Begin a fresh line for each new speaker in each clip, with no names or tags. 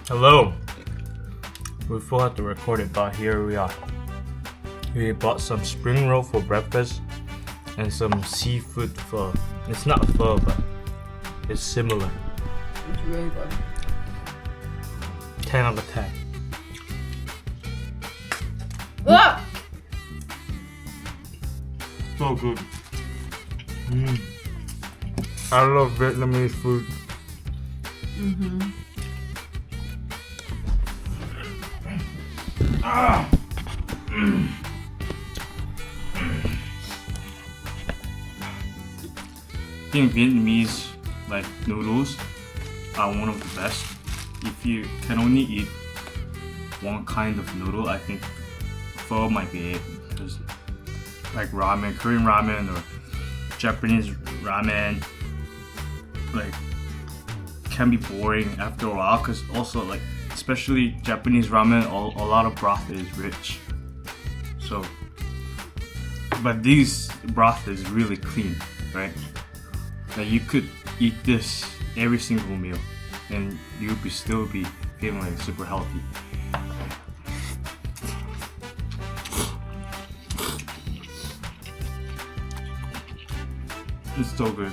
Hello. We forgot to record it, but here we are. We bought some spring roll for breakfast and some seafood pho. It's not pho, but it's similar.
It's really good.
10 out of 10.
Ah!
So good. I love Vietnamese food. I think Vietnamese noodles are one of the best. If you can only eat one kind of noodle, I think pho might be it. Because like ramen, Korean ramen or Japanese ramen, can be boring after a while. Because also especially Japanese ramen, a lot of broth is rich. So, but this broth is really clean, right? You could eat this every single meal, and you'll still be feeling super healthy. It's so good.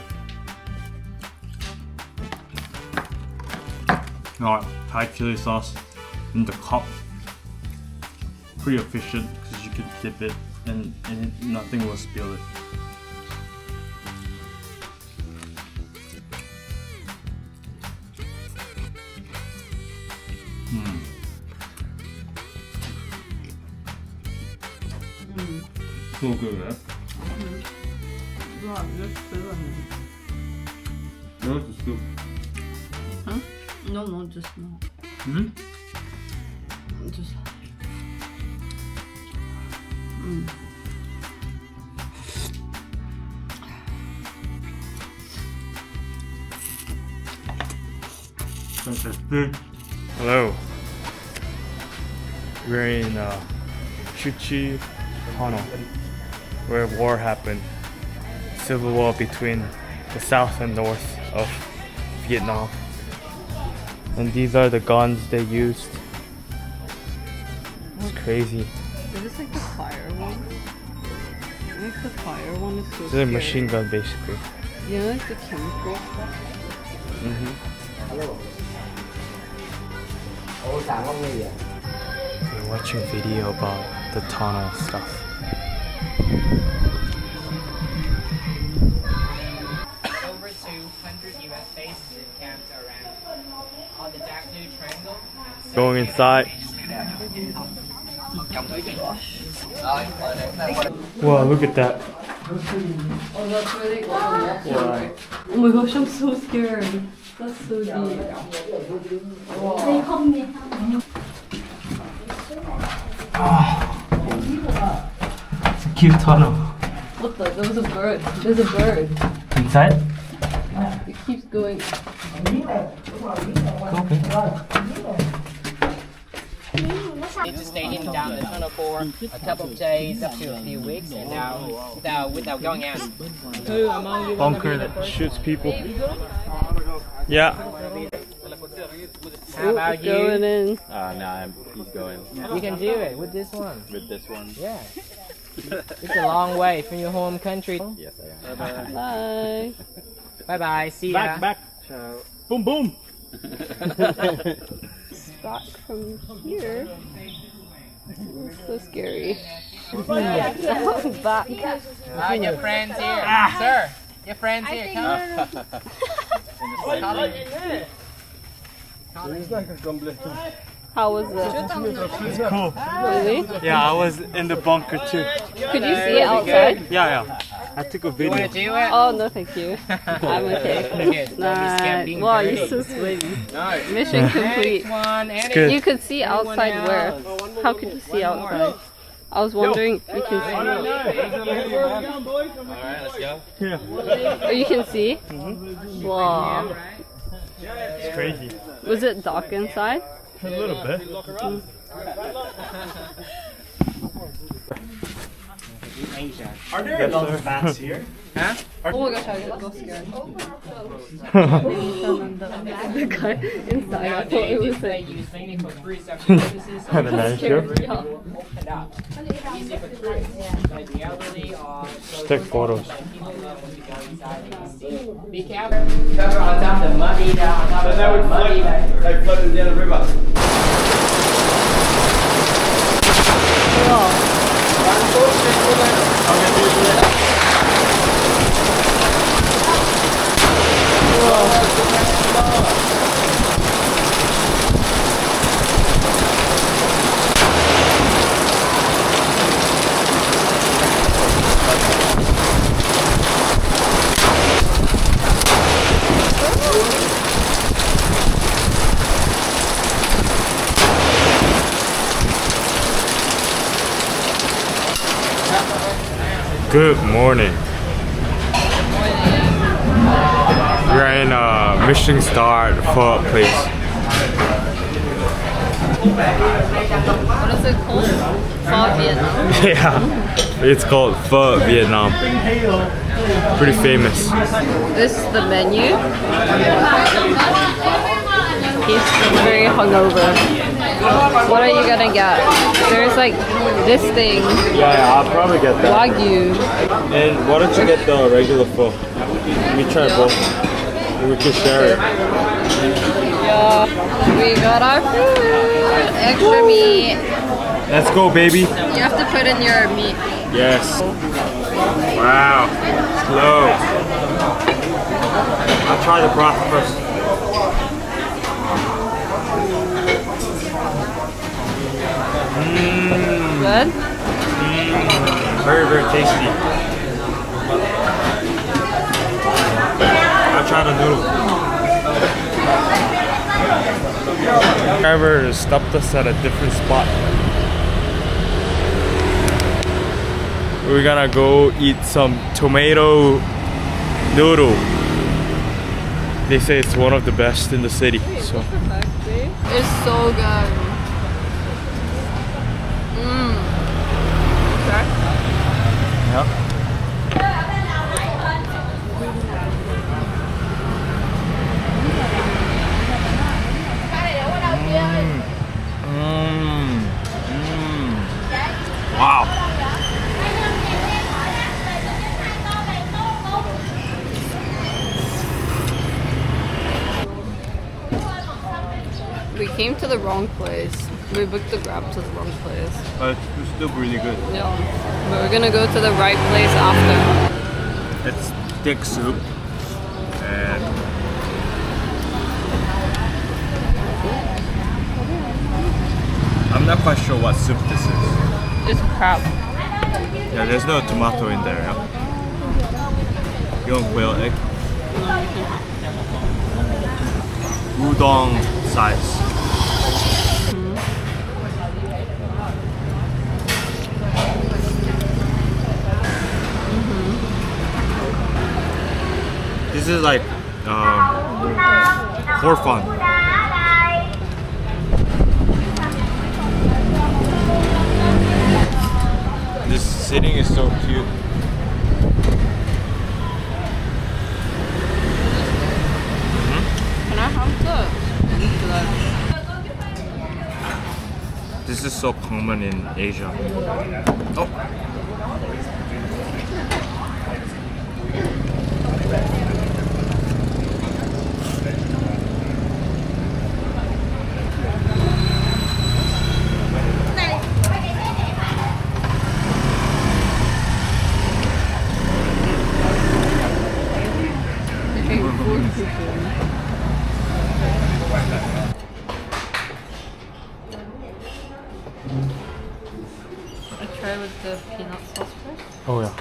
Thai chili sauce in the cup. Pretty efficient because you can dip it and nothing will spill it. So good, right?
Yeah, just spill
No, it's a soup.
Huh? No, just no. Just. Hello.
We're in Chuchi Tunnel, where war happened. Civil war between the south and north of Vietnam. And these are the guns they used. It's crazy.
Is this like the fire one? Like the fire one is so
This is a
scary.
machine gun basically.
Yeah, like the chemical stuff.
We're watching a video about the tunnel stuff.
Over 200 US bases encamped around the Daphne Triangle.
Going inside. Wow, look at that.
Oh, that's really cool. Oh my gosh, I'm so scared. That's so deep.
It's a cute tunnel.
What the? There was a bird. There's a bird.
Inside?
It keeps going.
Okay.
They just stayed in down the tunnel for a couple of days up to a few weeks, and now without going out.
Bunker that shoots people. Yeah.
How about you?
Going in.
Nah, he's going
You can do it with this one.
with this one.
Yeah. It's a long way from your home country.
Yes, I am.
Bye.
Bye bye. See ya.
Back. Ciao. Boom, boom.
Back from here. It's so scary. Back.
Your friend's here. Sir, your friend's here. Come.
How was it?
It's cool.
Really?
Yeah, I was in the bunker too.
Could you see it outside?
Yeah. I took a
You wanna
video.
do it?
Oh, no, thank you. I'm okay.
Good. Don't be scared being
Wow,
dirty.
you're so sweet. Mission complete.
Next one. And
good.
You could see outside where? How could you see outside? I was wondering if you can see.
Alright, let's go.
Yeah.
Oh, you can see? Wow.
It's crazy.
Was it dark inside?
A little bit.
Are there a lot of bats here?
Huh?
Oh my gosh, I got scared. The guy inside, I thought it was
They
like.
use mainly for three separate purposes.
Had a nice show.
Open up. Easy for crew, like the elderly or those
Take photos.
people that want to go inside and see. Be careful. Cover on top of the muddy, on top of the muddy.
They floated down the river.
Good morning. We're in a Michelin star pho place.
What is it called? Pho Vietnam.
Yeah, it's called Pho Vietnam. Pretty famous.
This is the menu. He's very hungover. What are you gonna get? There's like this thing,
Yeah, I'll probably get that.
Wagyu.
And why don't you get the regular pho? We try both. And we can share it.
Yeah, we got our food. Extra meat.
Let's go, baby.
You have to put in your meat.
Yes. Wow. Slow. I'll try the broth first.
Good?
Very, very tasty. I'll try the noodle. Driver stopped us at a different spot. We're gonna go eat some tomato noodle. They say it's one of the best in the city. So
It's so good. Okay.
yeah. Wow.
We came to the wrong place. We booked the Grab to the wrong place.
But it's still really good.
Yeah. But we're gonna go to the right place after.
It's thick soup and I'm not quite sure what soup this is.
It's crab.
Yeah, there's no tomato in there. Yeah? You want quail egg? Udon size. This is like hor fun. This sitting is so cute.
Can I have the?
This is so common in Asia. Oh.
I try with the peanut sauce first.
Oh yeah.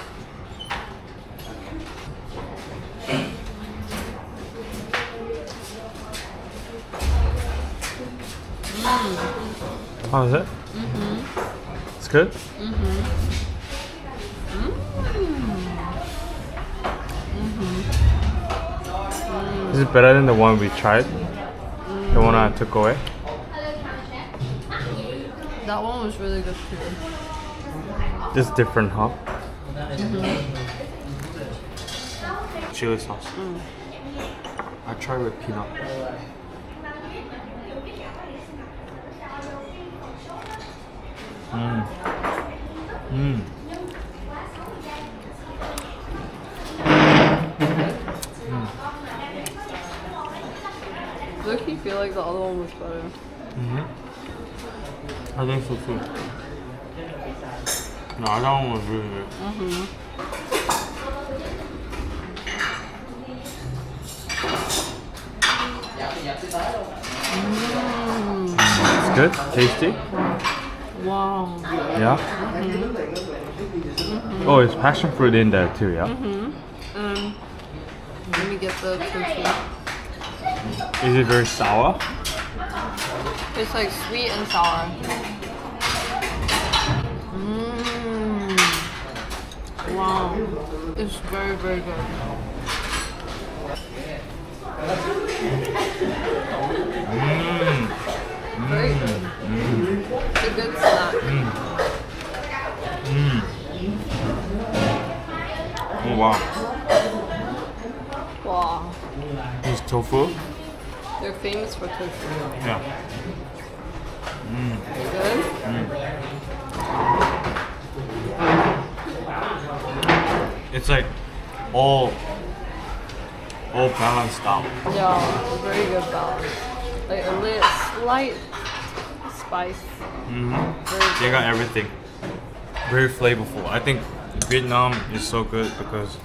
How is it? It's good? Is it better than the one we tried? The one I took away?
That one was really good too.
This is different, huh? Chili sauce.
I try with peanut.
I actually feel like the other one was better.
I think so too. No, that one was really good. It's good, tasty.
Wow.
Yeah. Oh, it's passion fruit in there too, yeah.
Let me get the tofu.
Is it very sour?
It's like sweet and sour. Wow. It's very, very good. Very good. It's a good snack.
Oh wow.
Wow.
It's tofu?
They're famous for tofu.
Yeah.
Good?
It's like all balanced out.
Yeah, very good balance. Like a little slight spice.
They got everything. Very flavorful. I think Vietnam is so good because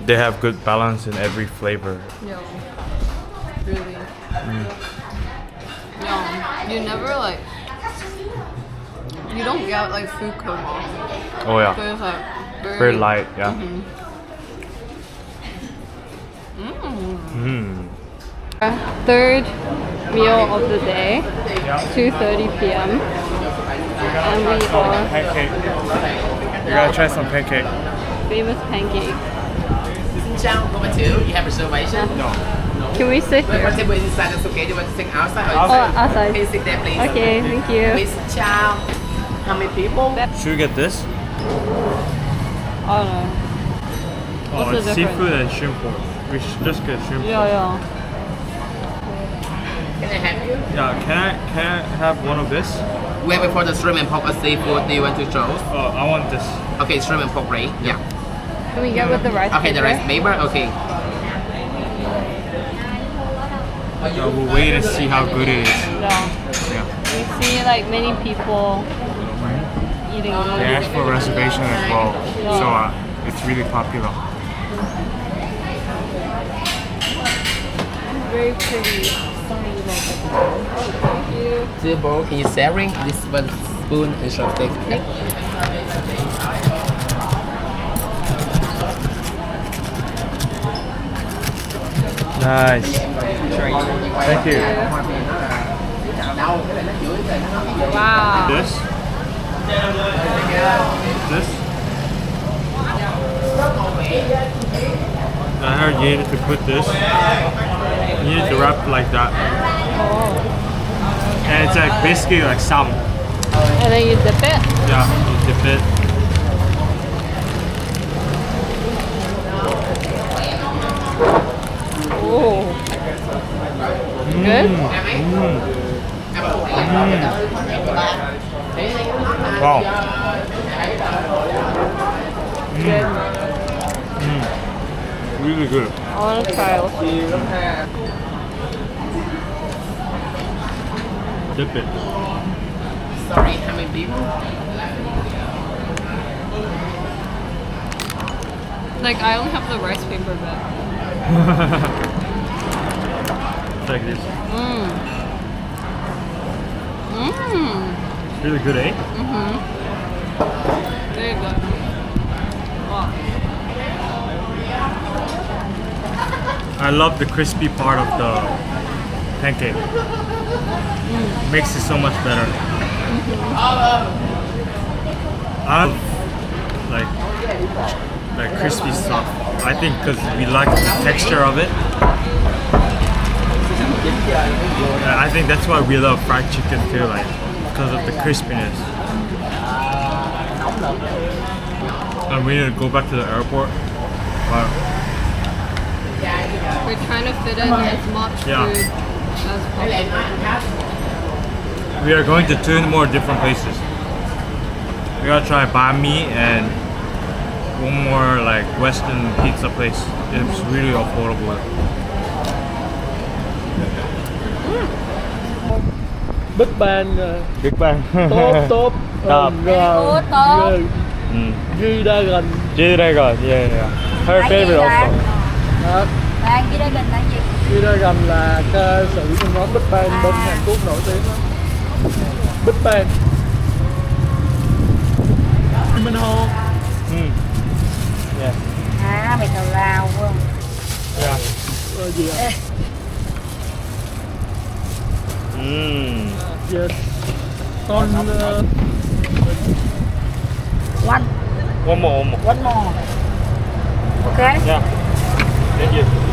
they have good balance in every flavor.
Yeah. Really. Yeah. You never like. You don't get like food coma.
Oh yeah.
So it's like
Very light, yeah.
Third meal of the day, 2:30 p.m. And we are
Pancake. You gotta try some pancake.
famous pancake.
Ciao, number 2, you have reservation?
Can we sit
One
here?
table inside, that's okay. Do you want to sit outside or
Oh,
inside?
outside.
Please sit there, please.
Okay, thank you.
Please, ciao. How many people?
Should we get this?
I don't know. What's the
it's
difference?
seafood and shrimp pork. We should just get shrimp pork.
Yeah.
Can I help you?
Yeah, can I have one of this?
Where before the shrimp and pork or seafood, do you want to choose?
Oh, I want this.
Okay, shrimp and pork, right? Yeah.
Can we get with the rice
Okay, the
paper?
rice paper, okay.
We'll wait and see how good it is.
Yeah. We see like many people eating it.
They asked for a reservation as well, so it's really popular.
Very pretty. Thank you.
Two bowl, can you sharing? This one spoon and chopstick.
Nice. Thank you.
Wow.
This? This? I heard you needed to put this. You need to wrap like that. And it's like basically like sam.
And then you dip it.
Yeah, you dip it.
Oh. Good?
Wow.
Good.
Really good.
I want to try also.
Dip it.
Sorry, how many people?
Like I only have the rice paper bit.
It's like this.
Mmm.
Really good, eh?
Very good. Wow.
I love the crispy part of the pancake. Makes it so much better. I love like crispy stuff. I think because we like the texture of it. I think that's why we love fried chicken too, like because of the crispiness. And we need to go back to the airport. Wow.
We're trying to fit in as much
Yeah.
food as possible.
We are going to 2 more different places. We gotta try banh mi and one more like Western pizza place. It's really affordable.
Big Bang
Big Bang.
top
Top.
G-Dragon.
G-Dragon, yeah. Her favorite also.
Đó.
Bạn kia đây gần là gì?
G-Dragon là ca sĩ trong nhóm Big Bang bên Hàn Quốc nổi tiếng lắm. Big Bang. Minh Hồ.
Yeah.
À, mày tào lao quá.
Yeah.
Gì ạ? Yes. Con
One
One more.
more. Okay.
Yeah. Thank you.